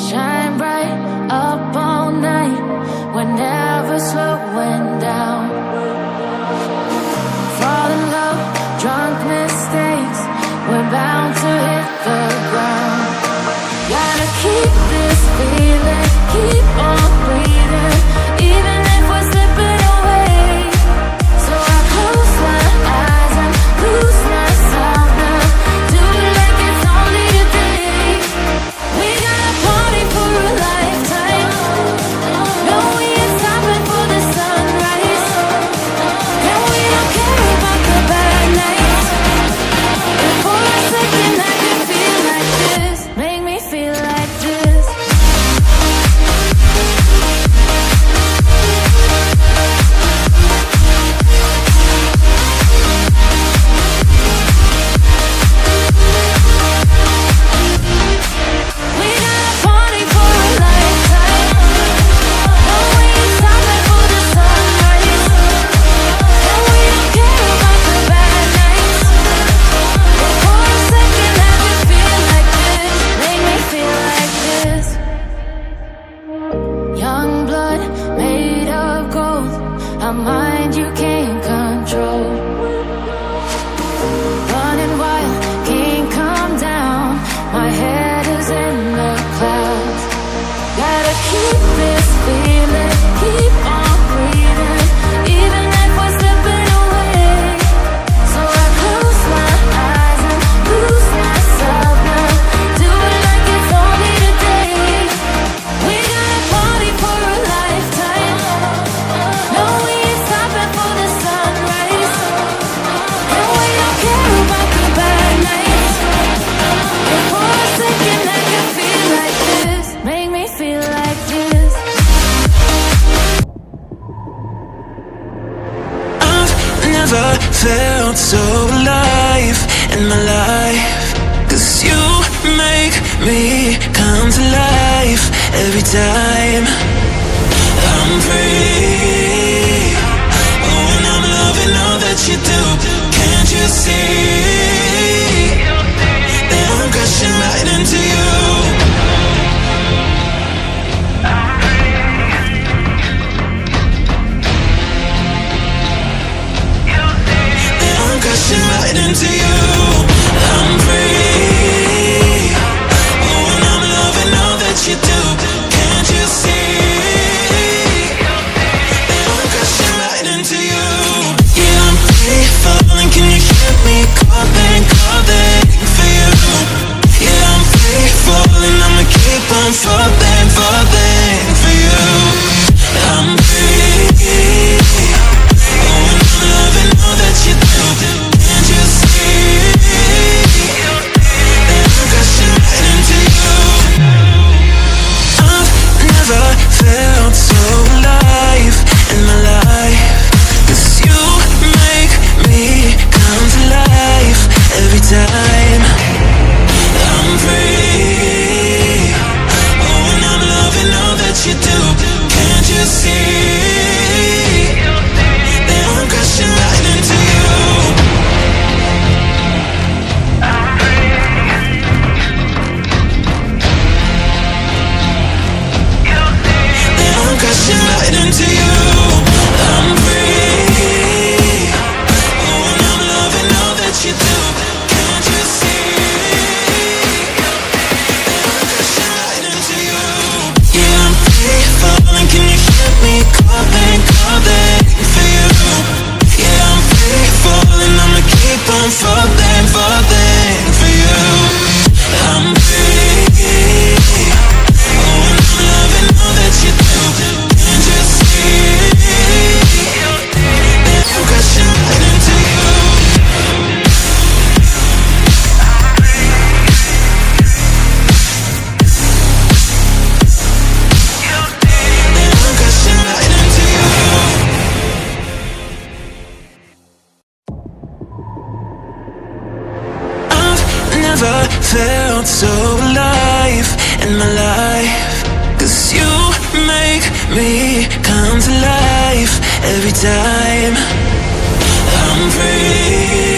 Shine bright up all night, we're never slowing down. Fall in love, drunk mistakes, we're bound to hit the ground. Gotta keep this feeling, keep on breathing, even if we're slipping away. So I close my eyes and lose myself now, do it like it's only today. We got a party for a lifetime, no, we ain't stopping for the sunrise. And we don't care about the bad nights. And for a second I could feel like this, make me feel like this. We got a party for a lifetime, no, we ain't stopping for the sunrise. And we don't care about the bad nights. But for a second I could feel like this, make me feel like this. Young blood made of gold, a mind you can't control. Running wild, can't come down, my head is in the clouds. Gotta keep this feeling, keep on breathing, even if we're slipping away. So I close my eyes and lose myself now, do it like it's only today. We got a party for a lifetime, no, we ain't stopping for the sunrise. And we don't care about the bad nights. And for a second I can feel like this, make me feel like this. I've never felt so alive in my life, 'cause you make me come to life every time I'm free. Oh, and I'm loving all that you do. Can't you see that I'm crashing right into you? That I'm crashing right into you. I'm free. Oh, and I'm loving all that you do. Can't you see that I'm crashing right into you? Yeah, I'm free falling. Can you hear me calling, calling for you? Yeah, I'm free falling. I'ma keep on falling, falling for you. I'm free. Oh, and I'm loving all that you do. Can't you see that I'm crashing right into you? I've never felt so alive in my life, 'cause you make me come to life every time I'm free. Oh, and I'm loving all that you do. Can't you see that I'm crashing right into you? That I'm crashing right into you. I'm free. Oh, and I'm loving all that you do. Can't you see that I'm crashing right into you? Yeah, I'm free falling. Can you hear me calling, calling for you? Yeah, I'm free falling. I'ma keep on falling, falling for you. I'm free. Oh, and I'm loving all that you do. Can't you see that I'm crashing right into you? That I'm crashing right into you. I've never felt so alive in my life, 'cause you make me come to life every time I'm free.